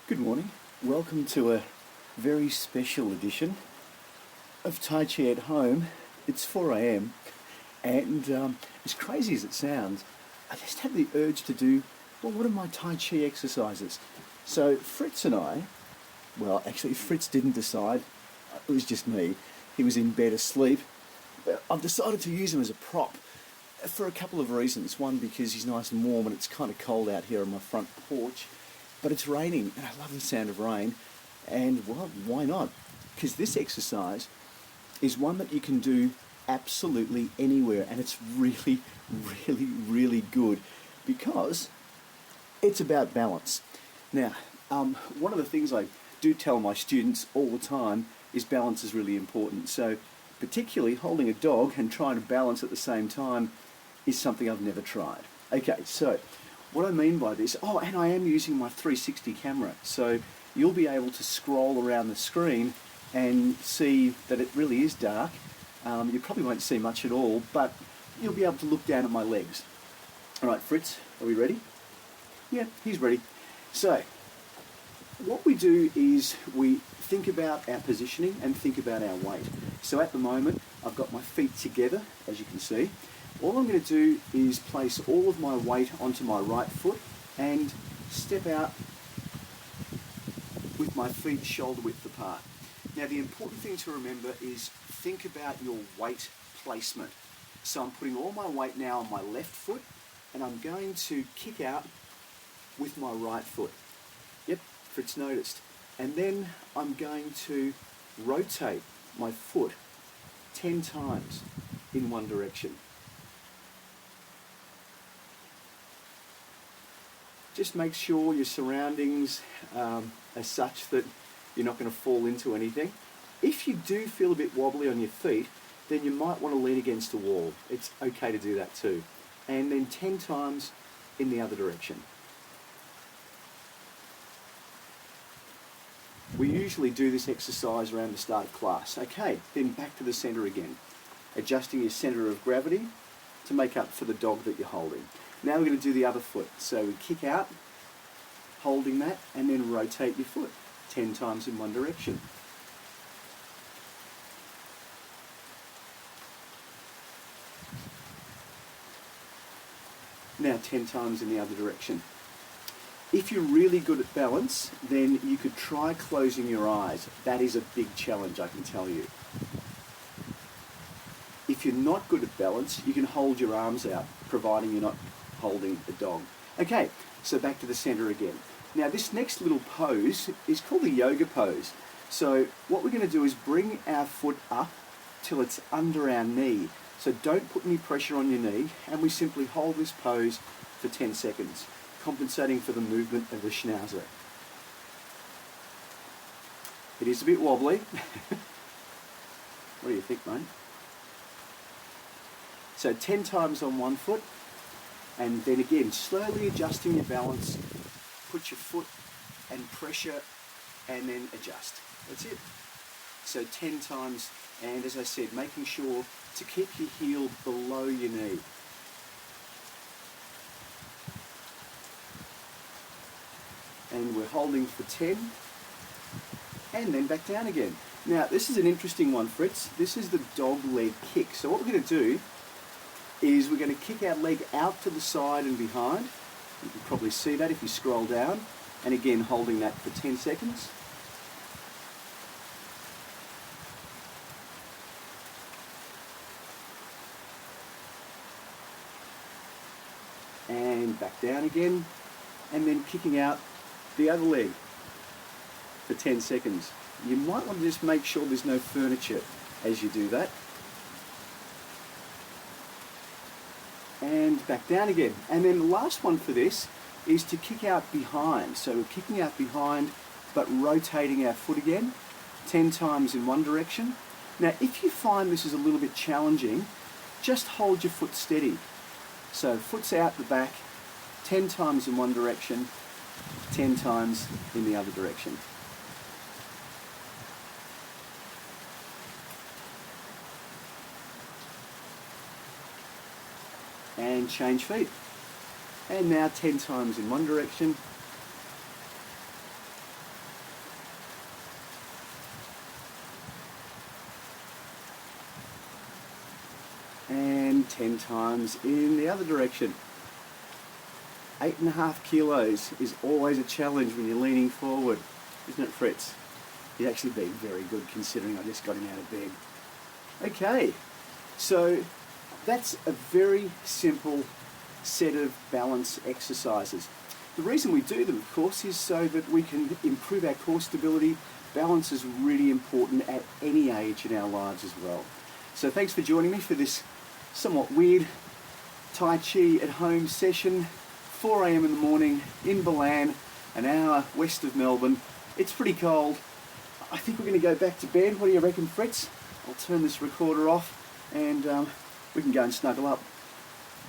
Good morning. Welcome to a very special edition of Tai Chi at Home. It's 4 a.m. and as crazy as it sounds, I just had the urge to do, what are my Tai Chi exercises? So Fritz and I, well, actually Fritz didn't decide. It was just me. He was in bed asleep. I've decided to use him as a prop for a couple of reasons. One, because he's nice and warm and it's kind of cold out here on my front porch. But it's raining, and I love the sound of rain, and well, why not? Because this exercise is one that you can do absolutely anywhere, and it's really, really, really good because it's about balance. Now, one of the things I do tell my students all the time is balance is really important. So, particularly holding a dog and trying to balance at the same time is something I've never tried. Okay, so what I mean by this, and I am using my 360 camera, so you'll be able to scroll around the screen and see that it really is dark. You probably won't see much at all, but you'll be able to look down at my legs. All right, Fritz, are we ready? Yeah, he's ready. So, what we do is we think about our positioning and think about our weight. So at the moment, I've got my feet together, as you can see. All I'm going to do is place all of my weight onto my right foot and step out with my feet shoulder width apart. Now the important thing to remember is think about your weight placement. So I'm putting all my weight now on my left foot and I'm going to kick out with my right foot. Yep, Fritz noticed. And then I'm going to rotate my foot 10 times in one direction. Just make sure your surroundings are such that you're not going to fall into anything. If you do feel a bit wobbly on your feet, then you might want to lean against a wall. It's okay to do that too. And then 10 times in the other direction. We usually do this exercise around the start of class. Okay, then back to the center again. Adjusting your center of gravity to make up for the dog that you're holding. Now we're going to do the other foot. So we kick out, holding that, and then rotate your foot 10 times in one direction. Now 10 times in the other direction. If you're really good at balance, then you could try closing your eyes. That is a big challenge, I can tell you. If you're not good at balance, you can hold your arms out, providing you're not holding the dog. Okay, so back to the center again. Now this next little pose is called the yoga pose. So what we're going to do is bring our foot up till it's under our knee. So don't put any pressure on your knee, and we simply hold this pose for 10 seconds, compensating for the movement of the Schnauzer. It is a bit wobbly. What do you think, mate? So 10 times on one foot, and then again, slowly adjusting your balance, put your foot and pressure, and then adjust. That's it. So 10 times, and as I said, making sure to keep your heel below your knee. And we're holding for 10, and then back down again. Now, this is an interesting one, Fritz. This is the dog leg kick. So what we're going to do is we're going to kick our leg out to the side and behind. You can probably see that if you scroll down. And again, holding that for 10 seconds. And back down again. And then kicking out the other leg for 10 seconds. You might want to just make sure there's no furniture as you do that. And back down again. And then the last one for this is to kick out behind. So we're kicking out behind, but rotating our foot again 10 times in one direction. Now, if you find this is a little bit challenging, just hold your foot steady. So foot's out the back, 10 times in one direction, 10 times in the other direction. And change feet. And now 10 times in one direction, 10 times in the other direction. 8.5 kilos is always a challenge when you're leaning forward, isn't it, Fritz? He's actually been very good considering I just got him out of bed. Okay, so that's a very simple set of balance exercises. The reason we do them, of course, is so that we can improve our core stability. Balance is really important at any age in our lives as well. So thanks for joining me for this somewhat weird Tai Chi at home session. 4 a.m. in the morning in Balan, an hour west of Melbourne. It's pretty cold. I think we're going to go back to bed. What do you reckon, Fritz? I'll turn this recorder off and we can go and snuggle up.